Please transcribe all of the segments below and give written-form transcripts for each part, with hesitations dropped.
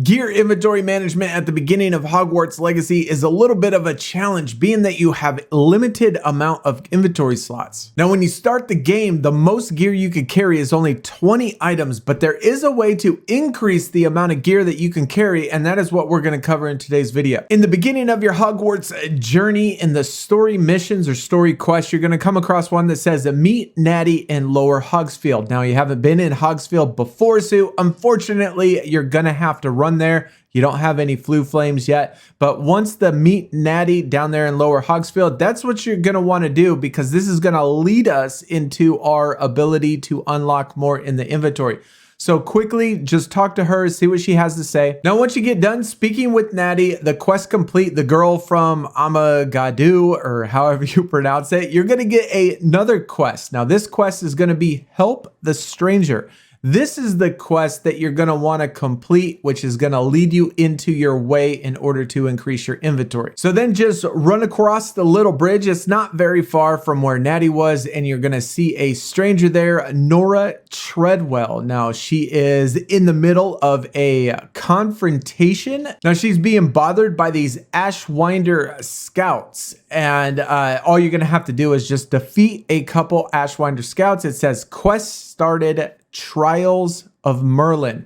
Gear inventory management at the beginning of Hogwarts Legacy is a little bit of a challenge, being that you have a limited amount of inventory slots. Now, when you start the game, the most gear you could carry is only 20 items, but there is a way to increase the amount of gear that you can carry, and that is what we're going to cover in today's video. In the beginning of your Hogwarts journey, in the story missions or story quests, you're going to come across one that says meet Natty in Lower Hogsfield. Now, you haven't been in Hogsfield before, so unfortunately, you're going to have to run there. You don't have any Floo Flames yet, but once the meet Natty down there in Lower Hogsfield, that's what you're going to want to do, because this is going to lead us into our ability to unlock more in the inventory. So quickly, just talk to her, see what she has to say. Now, once you get done speaking with Natty, the quest complete, the girl from Amagadu, or however you pronounce it, you're going to get another quest. Now, this quest is going to be Help the Stranger. This is the quest that you're going to want to complete, which is going to lead you into your way in order to increase your inventory. So then just run across the little bridge. It's not very far from where Natty was, and you're going to see a stranger there, Nora Treadwell. Now, she is in the middle of a confrontation. Now, she's being bothered by these Ashwinder scouts, and all you're going to have to do is just defeat a couple Ashwinder scouts. It says quest started, Trials of Merlin.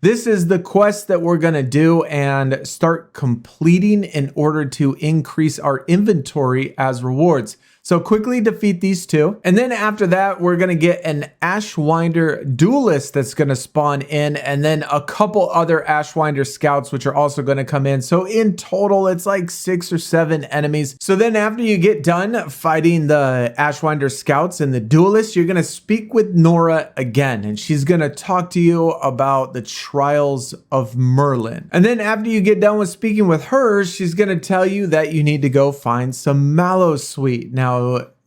This is the quest that we're going to do and start completing in order to increase our inventory as rewards. So quickly defeat these two. And then after that, we're going to get an Ashwinder duelist that's going to spawn in, and then a couple other Ashwinder scouts, which are also going to come in. So in total, it's like 6 or 7 enemies. So then after you get done fighting the Ashwinder scouts and the duelist, you're going to speak with Nora again, and she's going to talk to you about the Trials of Merlin. And then after you get done with speaking with her, she's going to tell you that you need to go find some Mallow Sweet. Now,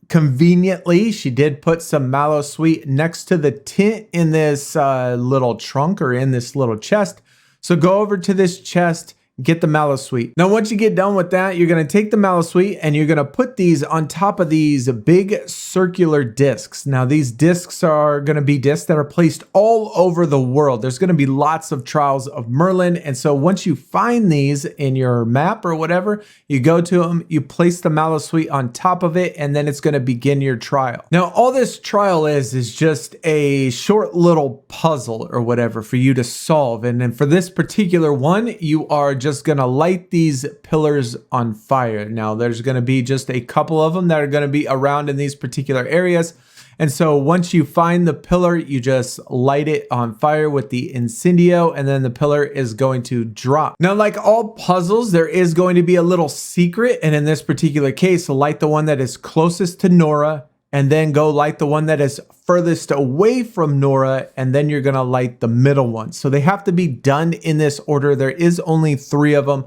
conveniently, she did put some Mallow Sweet next to the tint in this little trunk, or in this little chest. So go over to this chest, get the Mallow Sweet. Now, once you get done with that, you're going to take the Mallow Sweet and you're going to put these on top of these big circular discs. Now, these discs are going to be discs that are placed all over the world. There's going to be lots of Trials of Merlin. And so once you find these in your map or whatever, you go to them, you place the Mallow Sweet on top of it, and then it's going to begin your trial. Now, all this trial is just a short little puzzle or whatever for you to solve. And then for this particular one, you are just going to light these pillars on fire. Now, there's going to be just a couple of them that are going to be around in these particular areas. And so once you find the pillar, you just light it on fire with the incendio, and then the pillar is going to drop. Now, like all puzzles, there is going to be a little secret. And in this particular case, light the one that is closest to Nora, and then go light the one that is furthest away from Nora, and then you're going to light the middle one. So they have to be done in this order. There is only 3 of them.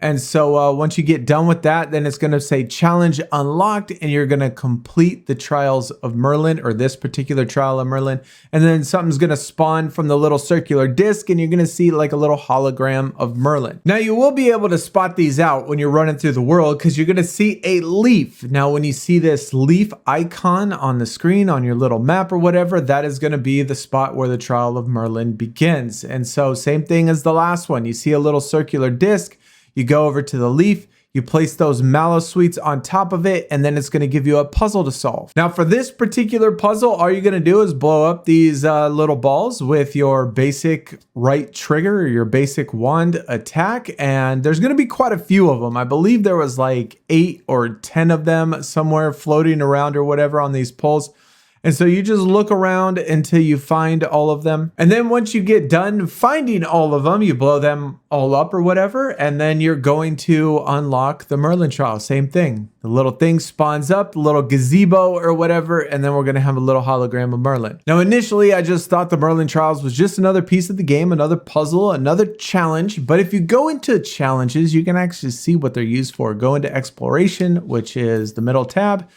And so once you get done with that, then it's going to say challenge unlocked, and you're going to complete the Trials of Merlin, or this particular Trial of Merlin. And then something's going to spawn from the little circular disc, and you're going to see like a little hologram of Merlin. Now, you will be able to spot these out when you're running through the world, because you're going to see a leaf. Now, when you see this leaf icon on the screen on your little map or whatever, that is going to be the spot where the Trial of Merlin begins. And so same thing as the last one. You see a little circular disc. You go over to the leaf, you place those Mallow Sweets on top of it, and then it's going to give you a puzzle to solve. Now, for this particular puzzle, all you're going to do is blow up these little balls with your basic right trigger, or your basic wand attack, and there's going to be quite a few of them. I believe there was like 8 or 10 of them somewhere floating around or whatever on these poles. And so you just look around until you find all of them. And then once you get done finding all of them, you blow them all up or whatever. And then you're going to unlock the Merlin trial. Same thing. The little thing spawns up, the little gazebo or whatever. And then we're going to have a little hologram of Merlin. Now, initially, I just thought the Merlin trials was just another piece of the game, another puzzle, another challenge. But if you go into challenges, you can actually see what they're used for. Go into exploration, which is the middle tab.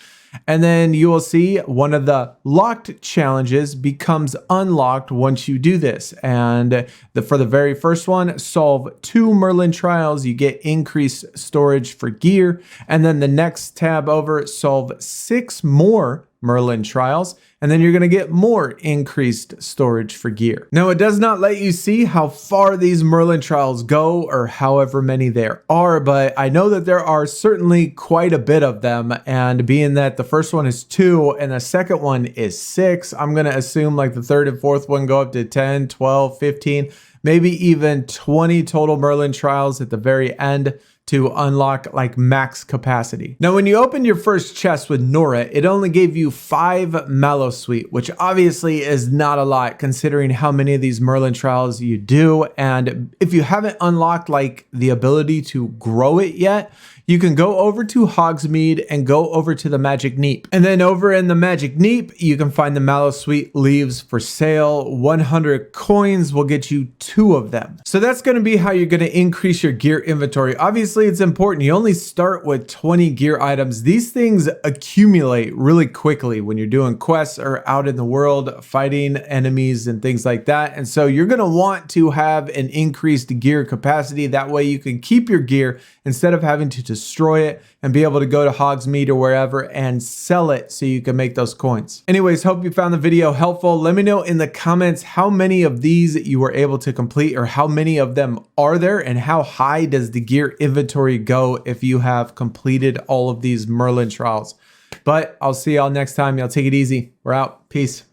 And then you will see one of the locked challenges becomes unlocked once you do this. And for the very first one, solve 2 Merlin trials, you get increased storage for gear. And then the next tab over, solve 6 more Merlin trials, and then you're going to get more increased storage for gear. Now, it does not let you see how far these Merlin trials go or however many there are, but I know that there are certainly quite a bit of them, and being that the first one is 2 and the second one is 6, I'm going to assume like the third and fourth one go up to 10, 12, 15, maybe even 20 total Merlin trials at the very end to unlock like max capacity. Now, when you opened your first chest with Nora, it only gave you 5 Mallow Sweet, which obviously is not a lot considering how many of these Merlin trials you do. And if you haven't unlocked like the ability to grow it yet, you can go over to Hogsmeade and go over to the Magic Neep. And then over in the Magic Neep, you can find the Mallow Sweet leaves for sale. 100 coins will get you 2 of them. So that's going to be how you're going to increase your gear inventory. Obviously, it's important. You only start with 20 gear items. These things accumulate really quickly when you're doing quests or out in the world fighting enemies and things like that. And so you're going to want to have an increased gear capacity. That way you can keep your gear instead of having to destroy it and be able to go to Hogsmeade or wherever and sell it so you can make those coins. Anyways, hope you found the video helpful. Let me know in the comments how many of these you were able to complete or how many of them are there and how high does the gear inventory go if you have completed all of these Merlin trials. But I'll see y'all next time. Y'all take it easy. We're out. Peace.